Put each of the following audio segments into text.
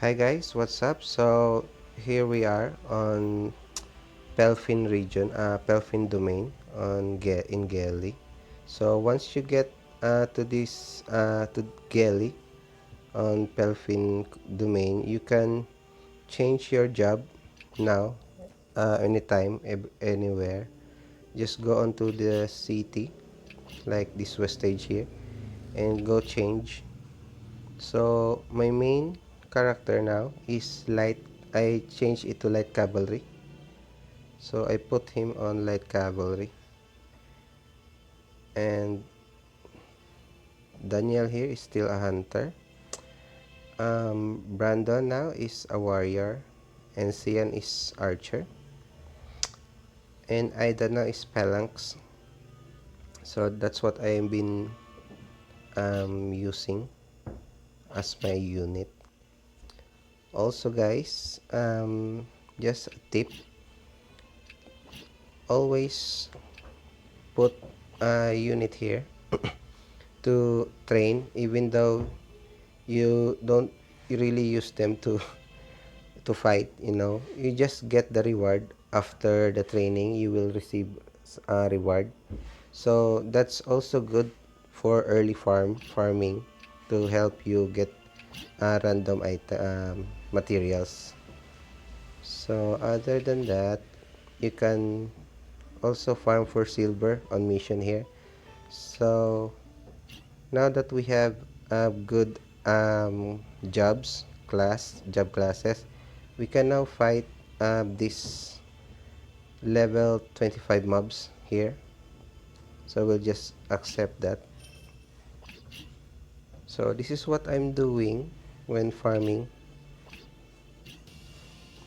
Hi guys, what's up? So here we are on Pelfin region, Pelfin domain in Geli. So once you get to this to Geli on Pelfin domain, you can change your job now, anytime, anywhere. Just go onto the city, like this west stage here, and go change. So my main character now is light. I changed it to light cavalry. So I put him on light cavalry. And Daniel here is still a hunter. Brandon now is a warrior. And Cian is archer. And Ida now is phalanx. So that's what I have been using as my unit. Also guys, just a tip. Always put a unit here to train, even though you don't really use them to fight. You just get the reward after the training. You will receive a reward, so that's also good for early farming, to help you get random item materials. So other than that, you can also farm for silver on mission here. So now that we have good job classes, we can now fight this level 25 mobs here. So we'll just accept that. So this is what I'm doing when farming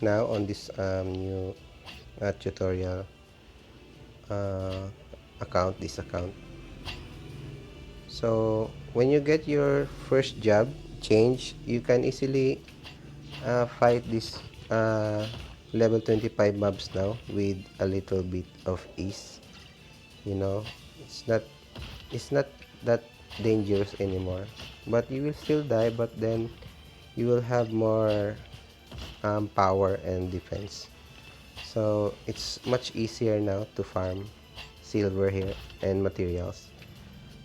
now on this new tutorial uh, this account. So when you get your first job change, you can easily fight this level 25 mobs now with a little bit of ease. you know it's not it's not that dangerous anymore, but you will still die, but then you will have more power and defense. So it's much easier now to farm silver here and materials,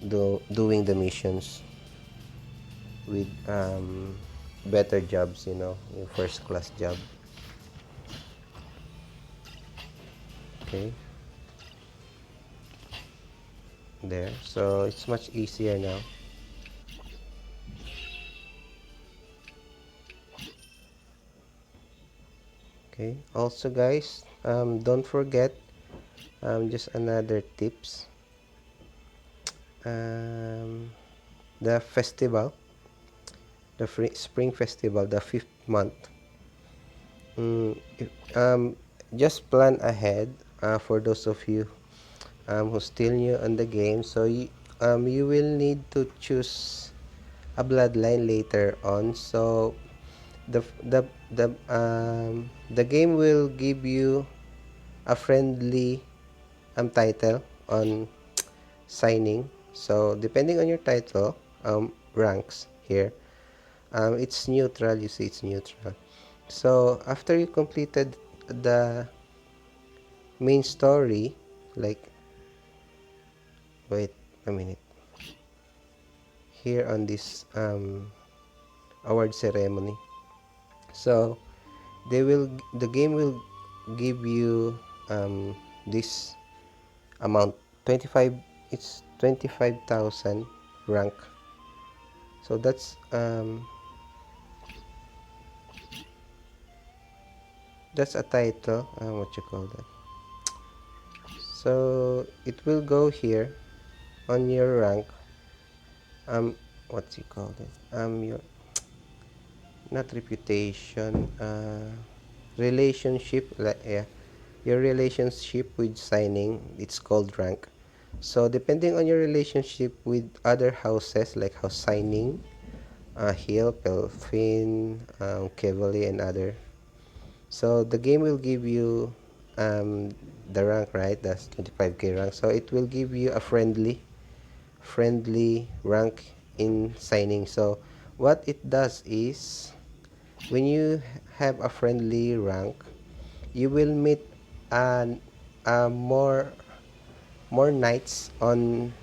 doing the missions with better jobs, your first class job. Okay, there, so it's much easier now. Okay, also guys, don't forget, just another tips, um, the festival, the spring festival, the 5th month. Just plan ahead, for those of you who's still new on the game. So you will need to choose a bloodline later on. So the the the game will give you a friendly title on signing. So depending on your title, ranks here, it's neutral. You see, it's neutral. So after you completed the main story, like, wait a minute, here on this award ceremony. So the game will give you this amount, 25. It's 25,000 rank. So that's a title, what you call that. So it will go here on your rank, what you call it, your, not reputation, relationship, like, yeah, your relationship with signing, it's called rank. So depending on your relationship with other houses, like house signing, hill, pelfin, cavalier, and other, so the game will give you the rank, right? That's 25k rank. So it will give you a friendly rank in signing. So what it does is, when you have a friendly rank, you will meet an more knights on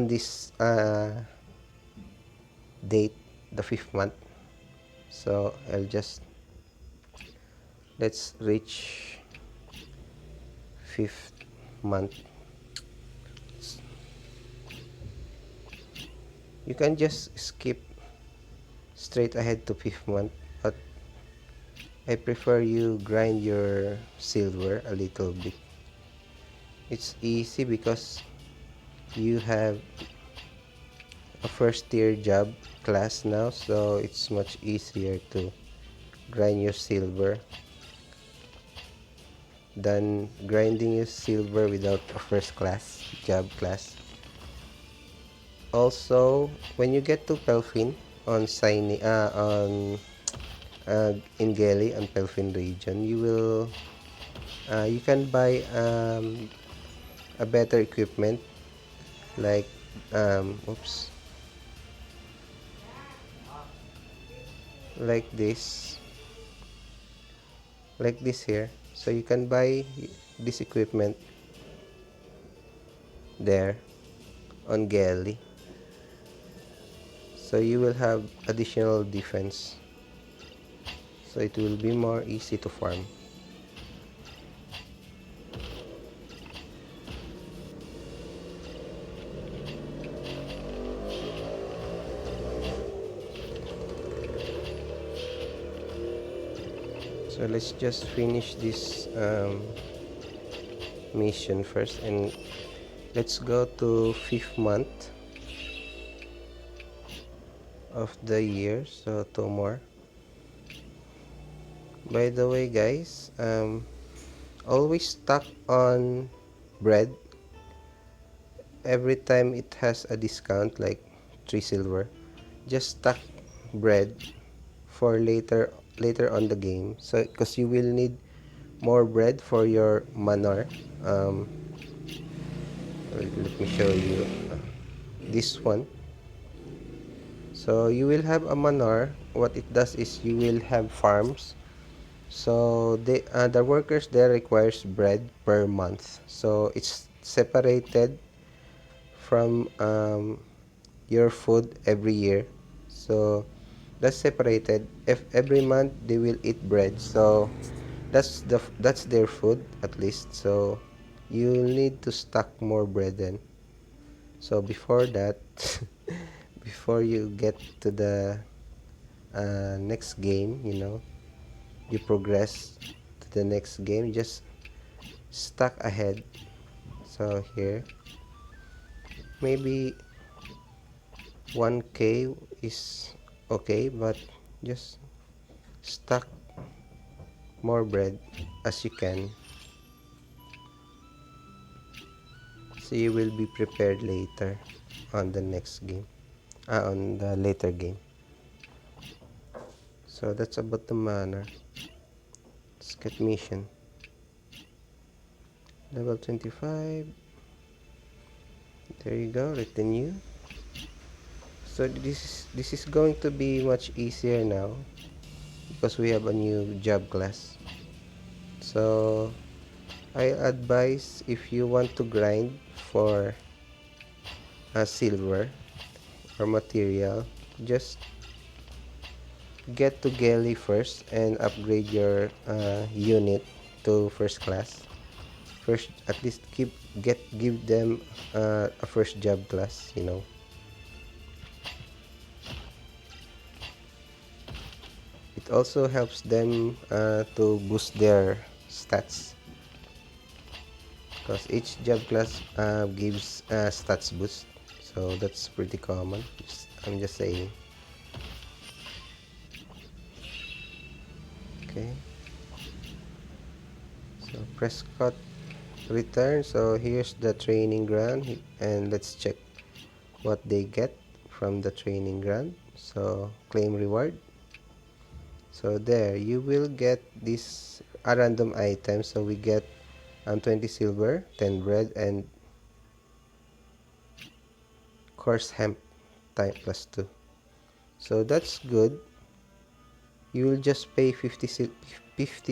this date, the fifth month. So I'll just let's reach fifth month. You can just skip straight ahead to fifth month, but I prefer you grind your silver a little bit. It's easy because you have a first tier job class now, so it's much easier to grind your silver than grinding your silver without a first class job class. Also, when you get to Pelfin on in Geli and Pelfin region, you can buy a better equipment like oops, like this here. So you can buy this equipment there on Geli, so you will have additional defense, so it will be more easy to farm. So let's just finish this mission first, and let's go to fifth month of the year, so two more. By the way, guys, always stock on bread every time it has a discount like 3 silver. Just stock bread for later on the game, so because you will need more bread for your manor. Let me show you this one. So you will have a manor. What it does is you will have farms. So the workers there requires bread per month. So it's separated from your food every year. So that's separated. If every month they will eat bread, so that's their food at least. So you need to stock more bread then. So before that, before you get to the next game, you progress to the next game, just stock ahead. So here, maybe 1k is okay, but just stock more bread as you can, so you will be prepared later on the next game, on the later game. So that's about the manor. Let's get mission level 25. There you go, retinue. So this is going to be much easier now because we have a new job class. So I advise, if you want to grind for a silver or material, just get to Galley first and upgrade your unit to first class. First, at least give them a first job class. It also helps them to boost their stats, because each job class gives stats boost, so that's pretty common. I'm just saying. Okay, so Prescott return. So here's the training ground, and let's check what they get from the training ground. So claim reward. So there you will get this a random item. So we get 20 silver, 10 bread, and coarse hemp type +2. So that's good. You will just pay 50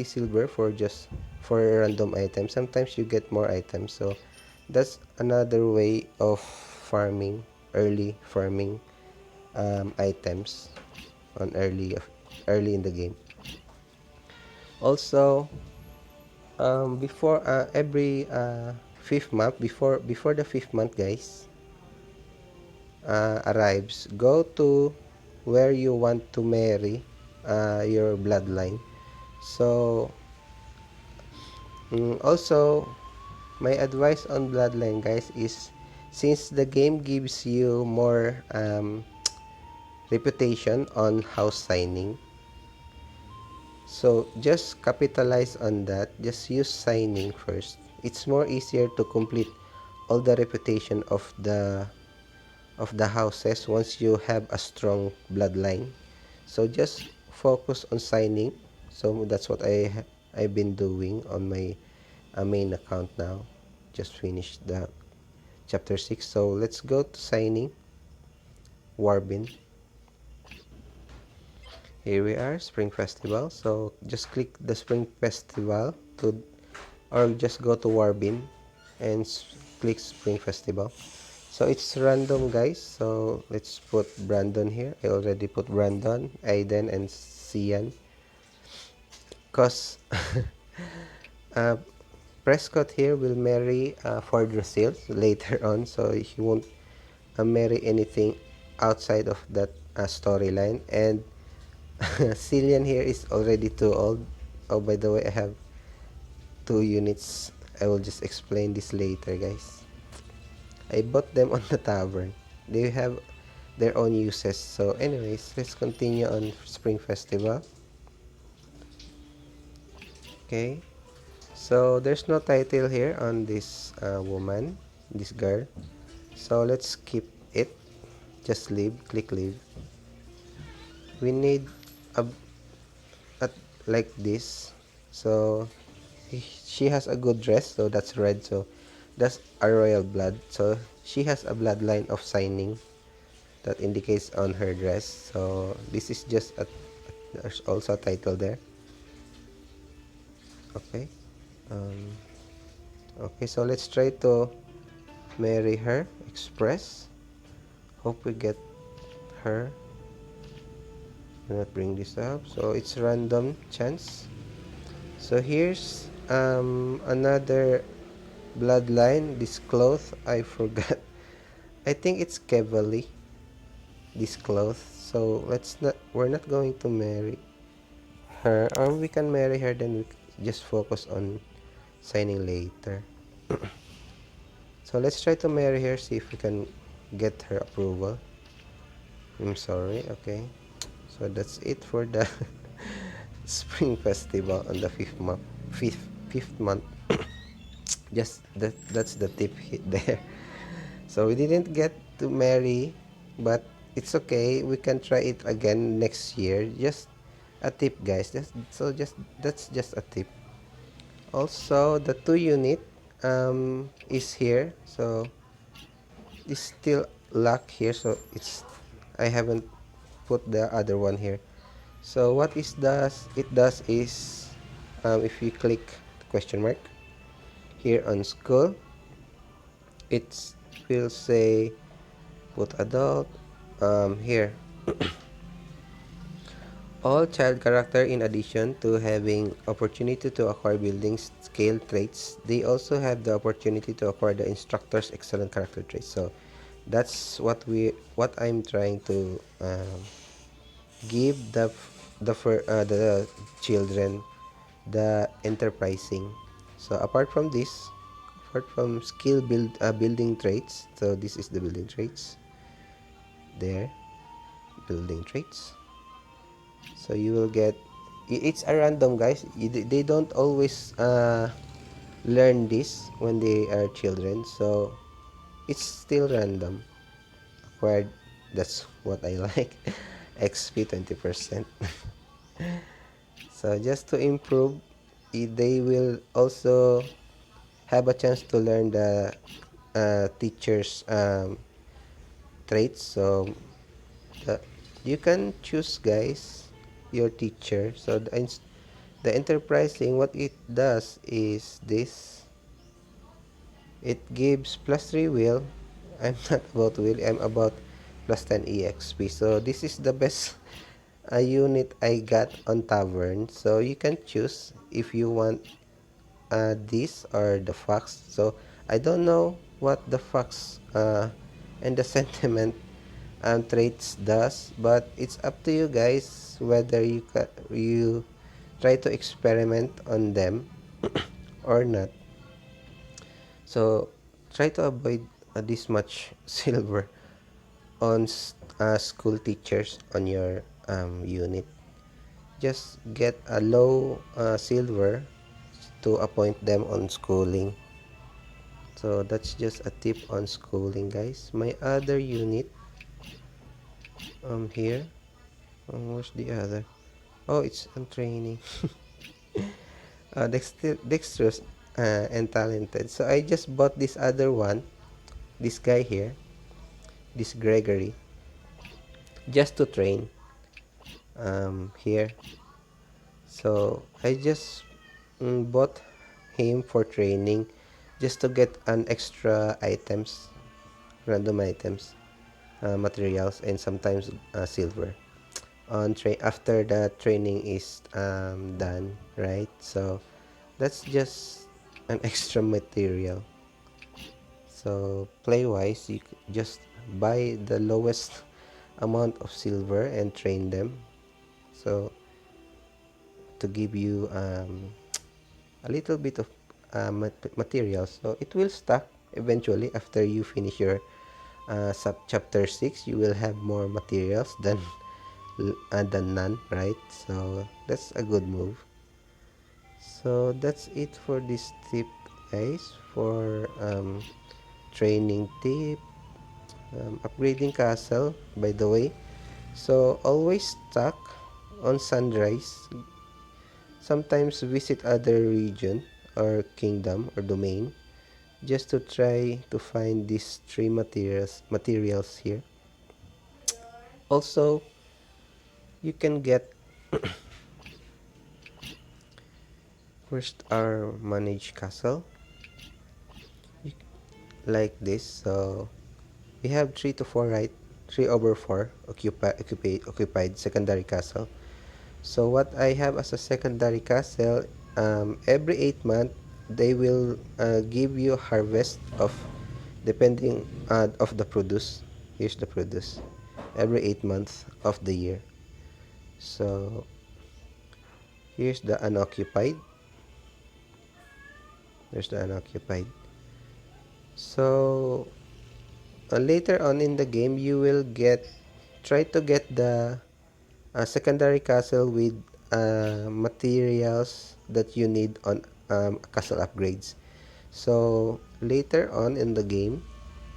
silver for just for a random item. Sometimes you get more items. So that's another way of farming, early farming items on early in the game. Also, before every fifth month, before the fifth month, guys, arrives, go to where you want to marry your bloodline. So, also, my advice on bloodline, guys, is since the game gives you more reputation on house signing, so just capitalize on that. Just use signing first. It's more easier to complete all the reputation of the houses once you have a strong bloodline. So just focus on signing. So that's what I've been doing on my main account now. Just finished the chapter 6. So let's go to signing Warbin. Here we are, Spring Festival. So just click the Spring Festival to, or just go to Warbin and click Spring Festival. So it's random, guys. So let's put Brandon here. I already put Brandon, Aiden, and Cian. Cause uh, Prescott here will marry Ford Rosil later on, so he won't marry anything outside of that storyline. And Cillian here is already too old. Oh, by the way, I have two units. I will just explain this later, guys. I bought them on the tavern. They have their own uses. So anyways, let's continue on Spring Festival. Okay. So there's no title here on this woman, this girl. So let's skip it. Just leave. Click leave. We need a, a like this. So she has a good dress. So that's red. So that's a royal blood. So she has a bloodline of signing that indicates on her dress. So this is just a, there's also a title there. Okay. Um, okay. So let's try to marry her. Express. Hope we get her. Do not bring this up. So it's random chance. So here's another bloodline. This cloth I forgot. I think it's Kevali. This cloth. So let's not. We're not going to marry her, or we can marry her. Then we just focus on signing later. So let's try to marry her. See if we can get her approval. I'm sorry. Okay. So that's it for the Spring Festival on the fifth month. Just that's the tip hit there. So we didn't get to marry, but it's okay. We can try it again next year. Just a tip, guys. That's just a tip. Also, the 2 unit is here. So it's still locked here. So it's I haven't put the other one here. So what it does is if you click the question mark here on school, it will say put adult here. All child character, in addition to having opportunity to acquire buildings scale traits, they also have the opportunity to acquire the instructor's excellent character traits. So that's what I'm trying to give the children the enterprising. So apart from building traits, so this is the building traits there, building traits. So you will get it's a random, guys. They don't always learn this when they are children, so it's still random acquired. That's what I like. XP 20%. So just to improve, they will also have a chance to learn the teacher's traits. So the you can choose, guys, your teacher. So the enterprising, what it does is this: it gives plus 3 will. I'm not about will, I'm about plus 10 exp. So this is the best unit I got on tavern. So you can choose if you want this or the fox. So I don't know what the fox and the sentiment traits does, but it's up to you guys whether you try to experiment on them or not. So try to avoid this much silver on school teachers on your unit. Just get a low silver to appoint them on schooling. So that's just a tip on schooling, guys. My other unit here, where's the other? Oh, it's on training. Dexterous and talented. So I just bought this other one, this guy here, this Gregory, just to train here. So I just bought him for training, just to get an extra items, random items, materials, and sometimes silver on after the training is done, right? So that's just an extra material. So play wise, you just buy the lowest amount of silver and train them. So to give you a little bit of material, so it will stack eventually after you finish your sub chapter 6. You will have more materials than none, right? So that's a good move. So that's it for this tip, guys, for training tip. Upgrading castle, by the way. So always stuck on sunrise. Sometimes visit other region or kingdom or domain just to try to find these three materials here. Also, you can get first our managed castle like this. So we have 3 to 4, right? 3 over 4 occupied secondary castle. So what I have as a secondary castle, every 8 months they will give you harvest of depending of the produce. Here's the produce every 8 months of the year. So here's the unoccupied. There's the unoccupied. So later on in the game, you will try to get the secondary castle with materials that you need on castle upgrades. So later on in the game,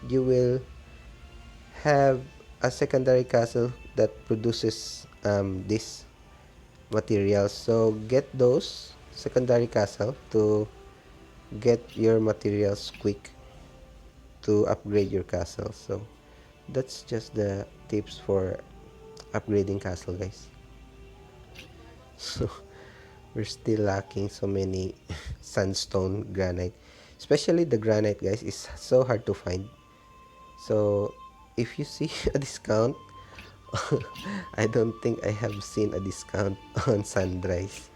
you will have a secondary castle that produces this materials. So get those secondary castle to get your materials quick to upgrade your castle. So that's just the tips for upgrading castle, guys. So we're still lacking so many sandstone granite, especially the granite, guys, is so hard to find. So if you see a discount, I don't think I have seen a discount on sunrise.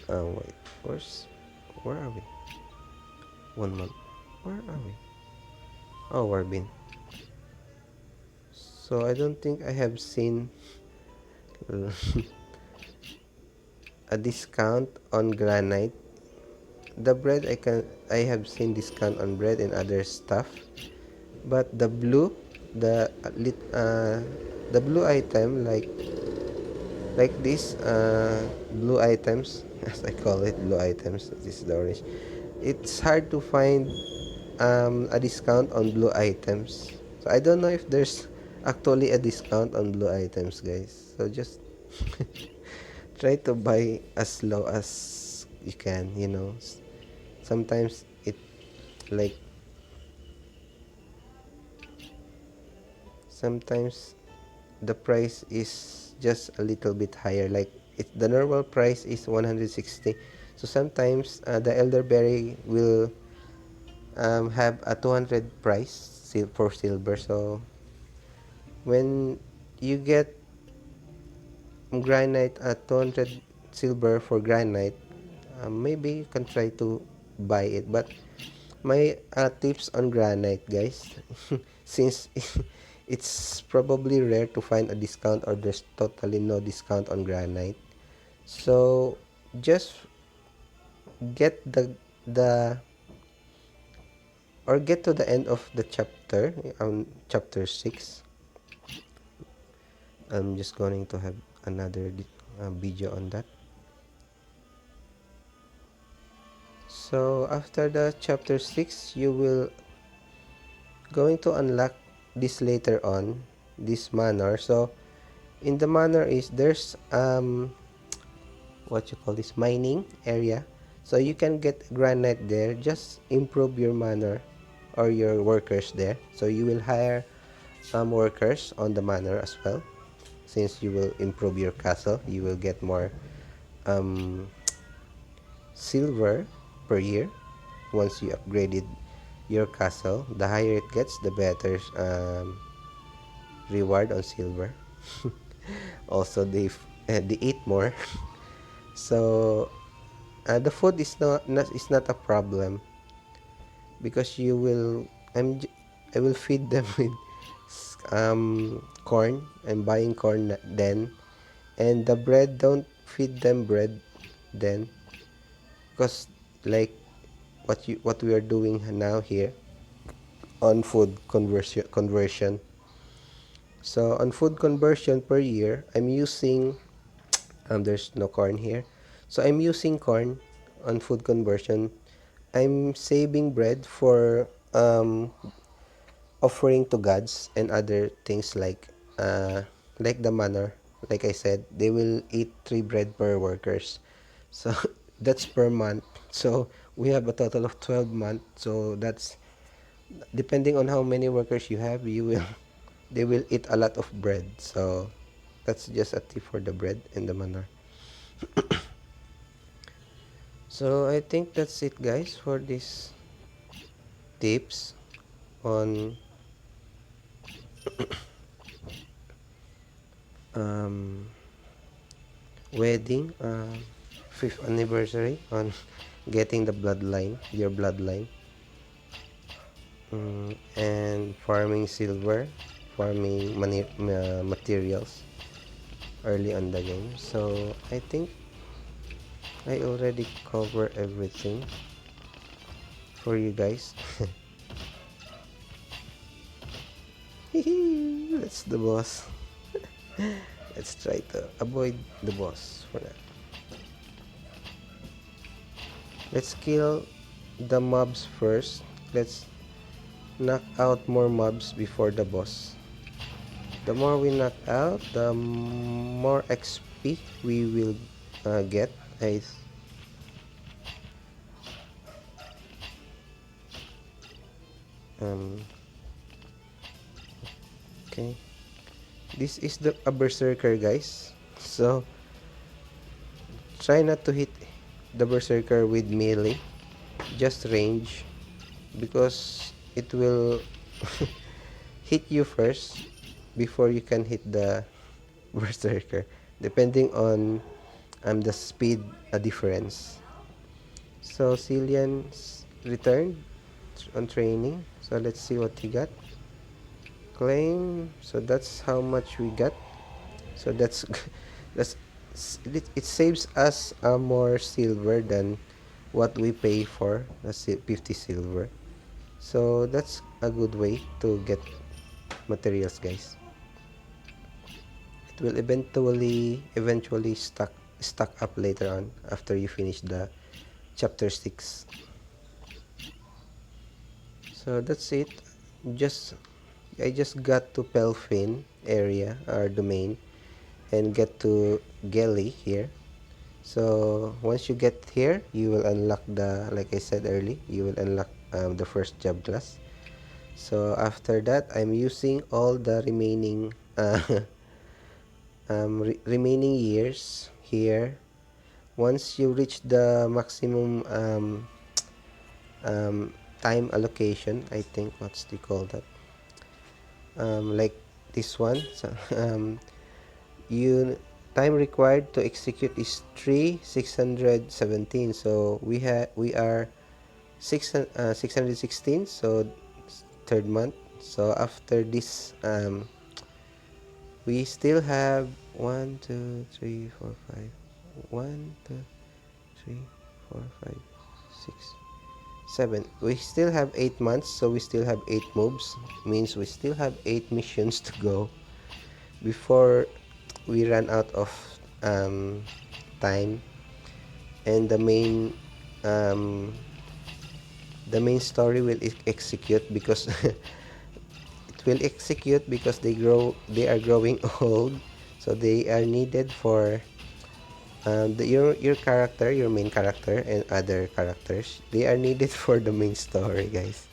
Wait, where are we? 1 month. Where are we? Oh, Warbin. So I don't think I have seen a discount on granite. The bread, I have seen discount on bread and other stuff, but the blue, the the blue item, like this blue items, as I call it, blue items. This is the orange. It's hard to find a discount on blue items. So I don't know if there's actually a discount on blue items, guys. So just try to buy as low as you can. Sometimes like sometimes the price is just a little bit higher. Like the normal price is 160. So sometimes the elderberry will have a 200 price for silver. So when you get granite at 200 silver for granite, maybe you can try to buy it. But my tips on granite, guys, since it's probably rare to find a discount or there's totally no discount on granite, so just get the get to the end of the chapter, chapter 6. I'm just going to have another video on that. So after the chapter 6, you will going to unlock this later on, this manor. So in the manor is there's what you call this, mining area. So you can get granite there, just improve your manor or your workers there. So you will hire workers on the manor as well. Since you will improve your castle, you will get more um, silver per year. Once you upgraded your castle, the higher it gets, the better reward on silver. Also, they eat more. So the food is not a problem, because you will I will feed them with corn. I'm buying corn then, and the bread, don't feed them bread then, because like what we are doing now here on food conversion. So on food conversion per year, I'm using there's no corn here, so I'm using corn on food conversion. I'm saving bread for offering to gods and other things, like the manor. Like I said, they will eat 3 bread per workers. So that's per month. So we have a total of 12 months. So that's depending on how many workers you have, you will they will eat a lot of bread. So that's just a tip for the bread and the manor. So I think that's it, guys, for these tips on um, wedding, fifth anniversary, on getting the bloodline, your bloodline, and farming silver, farming materials early on the game. So I think I already cover everything for you guys. That's the boss. Let's try to avoid the boss for that. Let's kill the mobs first. Let's knock out more mobs before the boss. The more we knock out, the more XP we will get. Um, okay, this is a berserker, guys. So try not to hit the berserker with melee, just range, because it will hit you first before you can hit the berserker, depending on the speed difference. So Cillian's returned on training. So let's see what he got. Claim. So that's how much we got. So that's it saves us more silver than what we pay for. That's 50 silver. So that's a good way to get materials, guys. It will eventually stack up later on after you finish the chapter 6. So that's it. Just I just got to Pelfin area, our domain, and get to Gelly here. So once you get here, you will unlock like I said early, you will unlock the first job class. So after that, I'm using all the remaining remaining years here. Once you reach the maximum um, time allocation, I think what's they call that, like this one, so, you time required to execute is 3617. So we are 616, so third month. So after this, we still have 1 2 3 4 5 1 2 3 4 5 6 7. We still have 8 months, so we still have 8 moves. Means we still have 8 missions to go before we run out of time. And um, the main story will execute because it will execute because they are growing old, so they are needed for your character, your main character, and other characters. They are needed for the main story, guys,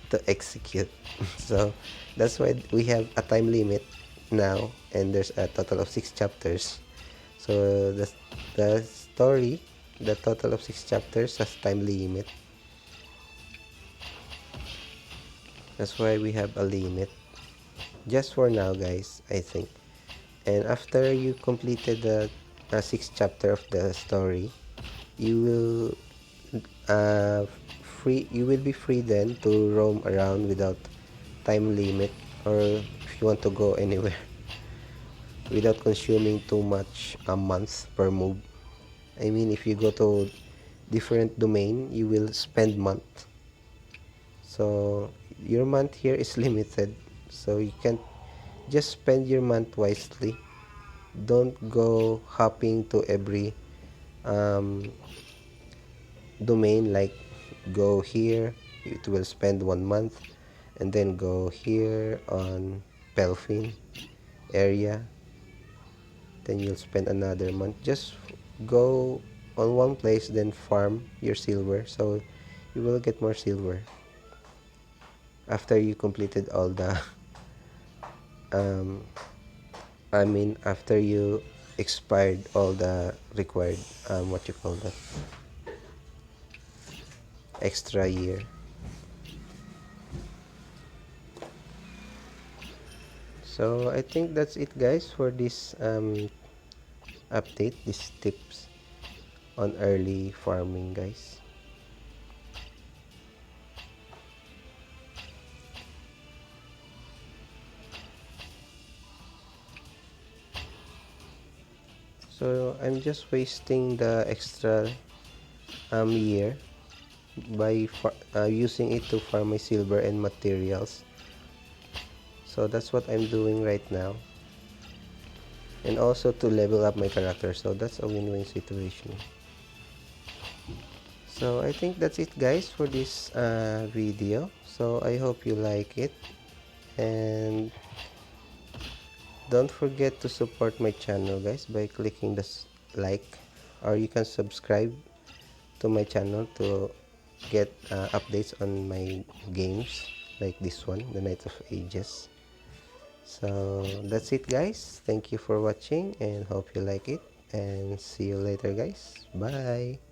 to execute. So that's why we have a time limit now, and there's a total of 6 chapters. So the story, the total of 6 chapters has time limit. That's why we have a limit just for now, guys, I think. And after you completed the 6th chapter of the story, you will you will be free then to roam around without time limit, or if you want to go anywhere without consuming too much a month per move. I mean, if you go to different domain, you will spend month. So your month here is limited, so you can just spend your month wisely. Don't go hopping to every um, domain, like go here, it will spend 1 month, and then go here on Pelfin area, then you'll spend another month. Just go on one place, then farm your silver, so you will get more silver after you completed all the um, I mean, after you expired all the required what you call that, extra year. So I think that's it, guys, for this update, these tips on early farming, guys. So I'm just wasting the extra year by using it to farm my silver and materials. So that's what I'm doing right now, and also to level up my character, so that's a win-win situation. So I think that's it, guys, for this video. So I hope you like it, and don't forget to support my channel, guys, by clicking the like, or you can subscribe to my channel to get updates on my games like this one, the Night of Ages. So that's it, guys. Thank you for watching and hope you like it, and see you later, guys. Bye.